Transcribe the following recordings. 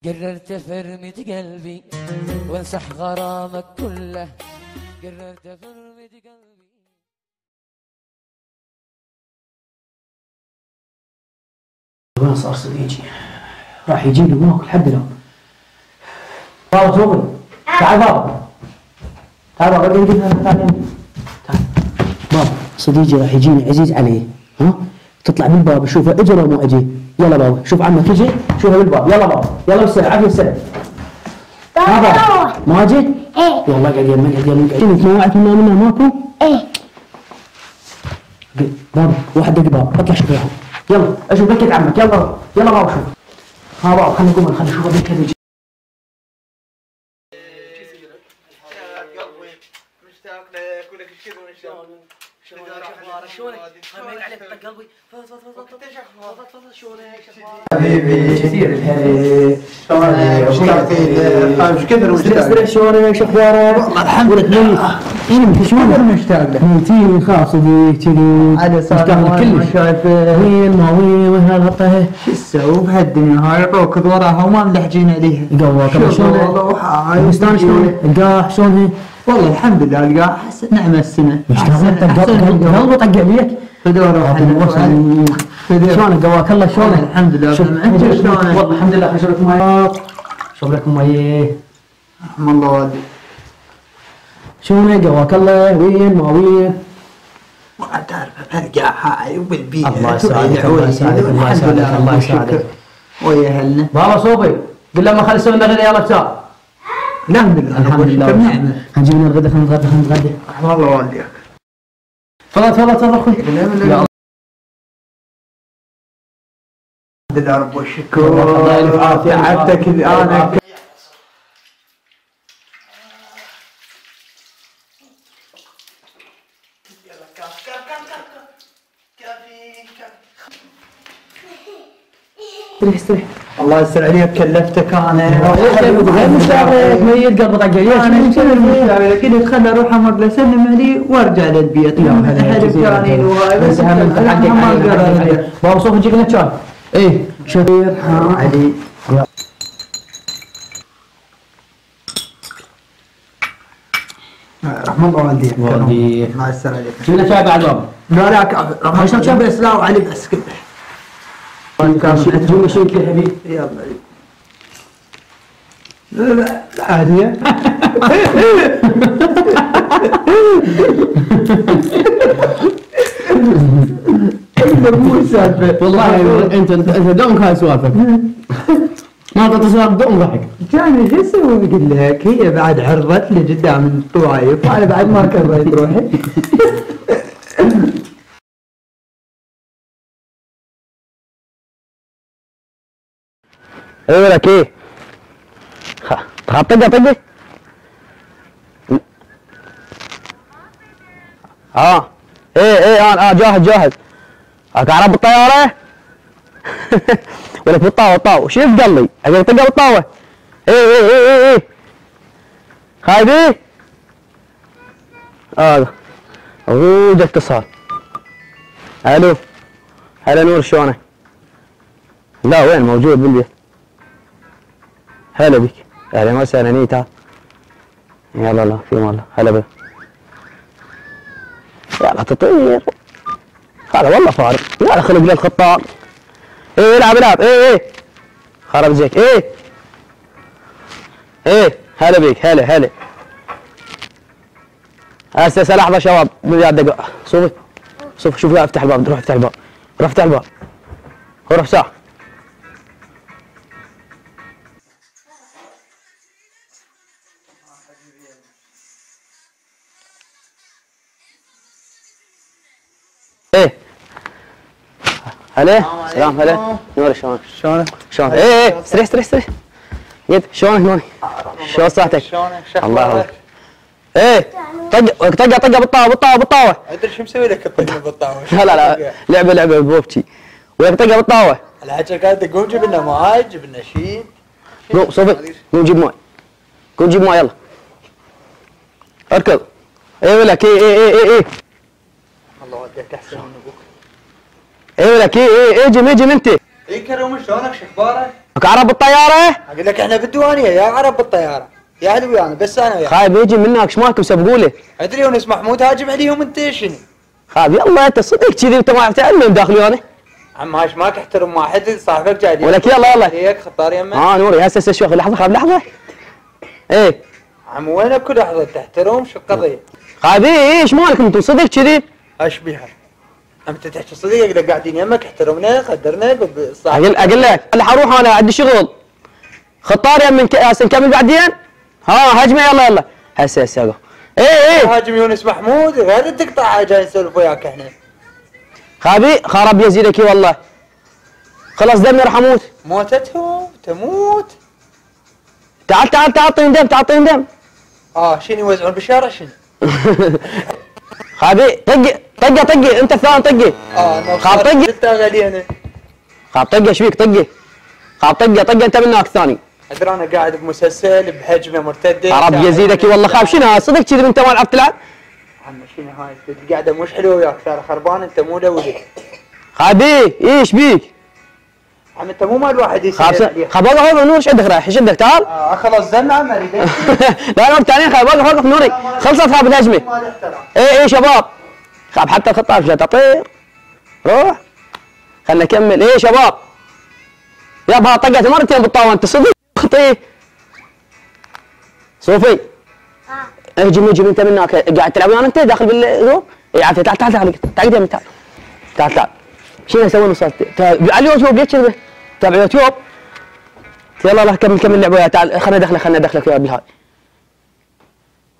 قررت افرمد قلبي وامسح غرامك كله. قررت افرمد قلبي. وين صار صديقي؟ راح يجيب لي وناكل لحد الان. بابا توقف. تعال بابا. تعال بابا تعال. بابا صديقي راح يجيني عزيز علي، ها؟ تطلع بالباب شوفه اجى ولا ما اجي؟ يلا بابا شوف عمك اجي شوفه بالباب. يلا بابا يلا بالسلام عافيه السلام. ها بابا ما اجي؟ ايه والله قاعد يمك تنوعت منها ماكو؟ ايه بابا واحد دق باب اطلع شوف وياهم. يلا اشوف بكت عمك. يلا يلا بابا شوف. ها بابا خلينا نقوم خلينا نشوف بكت يجي. مشتاق لك ولك ايش كذا مشتاق. شلونك؟ همين عليك طق قلبي. تفضل شلونك؟ حبيبي كثير الهلا. شلونك؟ مشتاق لك. ايش كثر مشتاق. شلونك؟ شو اخبارك؟ والله الحمد لله. انت شلونك؟ مشتاق لك. ميتين خلاص صديق كذي. على صار ما شايفه. وين ما وين هالغطه؟ شو تسوي بهالدنيا هاي ركض وراها وما ملحقين عليها. قواك شلونك؟ المستانس شلونك؟ القاح شلونها؟ والله الحمد لله القاح نعم السنه. قلبه طق عليك. فدوره شلونك قواك الله شلونك؟ الحمد لله. انت شلونك؟ والله الحمد لله. اشرب لكم مي. اشرب لكم مي. رحم الله والديك. شلونك قواك الله؟ وين ما وين؟ ما تعرف بهالقاح هاي وبالبيئه. الله يسعدك الله يسعدك الله يسعدك الله يسعدك. ويا اهلنا. بابا صوفي قل لهم خلي يسوي لنا غدا يلا تعال. الحمد لله الحمد لله. نعمه. هنجيب لنا الغدا خلينا نتغدى. رحم الله والديك. تفضل اخوي. الحمد لله رب والشكر. الله يلف عافية. عدتك انا استريح. الله يستر عليك كلفتك انا. مشتاق ميت قلبه طق عليك. انا كثير مشتاق لك. قلت خل اروح امر اسلم عليه وارجع للبيت. احد ثاني وهاي بس ما قرر. بابا صوفي نجيب لنا شاي. ايه شكير ها علي. رحم الله والديك. الله يستر عليك. جيب لنا شاي بعد بابا. لا لا كافي. رحم الله شاي بس لا وعلي بس كله. جيب لنا شيء يا حبيبي. يلا لا لا عادية. مو سالفة والله انت دومك هاي سوالفك. ما تعطي سوالف دوم ضحك. كان شو اسوي اقول لك هي بعد عرضت لي قدام الطوايف وانا بعد ما كررت روحي. ايه لك ايه؟ طقه طقه. ايه جاهز. كهرب بالطياره. ولك بالطاوه شوف قلبي ابي طقه بالطاوه. ايه خايبي؟ جا اتصال. الو هلا نور شلونك؟ لا وين موجود بالبيت. هلا بك. اهلا وسهلا نيتا. يلا لا في والله هلا بك. يلا تطير. هذا والله فارق. يلا خلق للخطاب. ايه العب. ايه خرب زيك. ايه هلا بك. هلا هسه لحظه شباب مو دقائق. صوفي شوف افتح الباب. روح افتح الباب. روح ساعه. ايه هلا سلام هلا نور شلونك؟ ايه استريح يد شلونك نور؟ شلون صحتك؟ الله يحفظك. ايه طقه بالطاوه. ادري شو مسوي لك الطقه بالطاوه. لا لعبه بوبتي. وياك طقه بالطاوه. الحكي قاعد قوم جيب لنا ماي جيب لنا شيء. قوم صوفي قوم جيب ماي يلا اركض. ايه ولك ايه الله وديك احسن من ابوك. ايه لك ايه اجي انت. ايه كرم شلونك شو اخبارك؟ ماكو عرب بالطياره؟ اقول لك احنا بالديوانيه يا عرب بالطياره يا اهل ويانا بس انا وياك. خايب يجي منك ايش مالكم سبقوا له؟ ادري يونس محمود هاجم عليهم انت شنو؟ خايب يلا انت صدق كذي انت ما تعلم داخل ويانا. عم هاش ما تحترم واحد صاحبك جاي ولك يلا يلا هيك خطار يمك. نوري هسه شوف لحظه خايب لحظه. ايه عم وينك كل لحظه تحترم شو القضيه؟ خايب ايش مالك انتم صدق كذي؟ ايش بيها؟ انت تحكي صدق اقول قاعدين يمك احترمنا قدرنا اقول لك اللي حروح انا عندي شغل. خطار يمك هسه نكمل بعدين؟ هجمه يلا هسه ايه هاجم يونس محمود غير تقطع جاي نسولف وياك احنا. خابي خرب يزيدك والله. خلاص دمي راح اموت. موتتهم تموت. تعال اعطيني دم تعطيني دم. شنو يوزعون بالشارع شنو؟ خابي طقي انت الثاني طقي. خاب طقي. خاب طقي ايش فيك طقي. خاب طقي انت منك الثاني. ادري انا قاعد بمسلسل بهجمه مرتده. خرب يزيدك والله خاب شنو صدق كذي انت ما لعبت تلعب؟ عم شنو هاي القعده مش حلوه وياك صار خربان انت مو دولي. خابي ايش بيك؟ عم انت مو مال واحد يسال. خاب وقف نور ايش عندك رايح ايش عندك تعال. خلاص زلنا عم اريد. لا الثانيين خاب وقف نوري خلصت خاب الهجمه. ايه شباب خاب حتى الخطاب جاي تطير. روح خلنا نكمل ايه شباب. يابا طقت مرتين بالطاوله انت صدق خطيه. صوفي اهجم انت من هناك قاعد تلعب ويانا انت داخل بالجو. اي عافيه تعال تعال شنو يسوون صارت على اليوتيوب ليش كذا تابع اليوتيوب. يلا كمل لعبه وياه تعال خلنا ندخلك وياه بالهاي.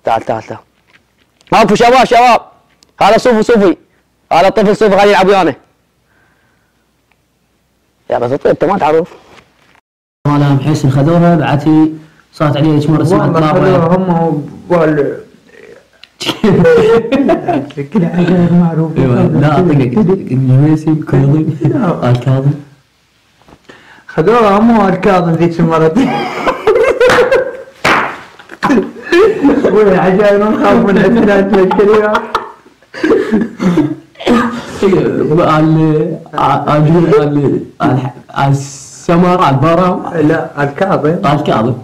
تعال وقفوا شباب هذا صوفي هذا الطفل صوفي قاعد يلعب ويانا. يا بس انت ما تعرف. انا ام حسن خذوها بعتي صارت علي هيك مره سمعت بابا هم كل حاجه معروف. لا اعطيك الجويسي الكاظم الكاظم خذوها هم الكاظم ذيك المره. عجائب ما نخاف من عندنا الكلمه. السمر البرم لا الكاظم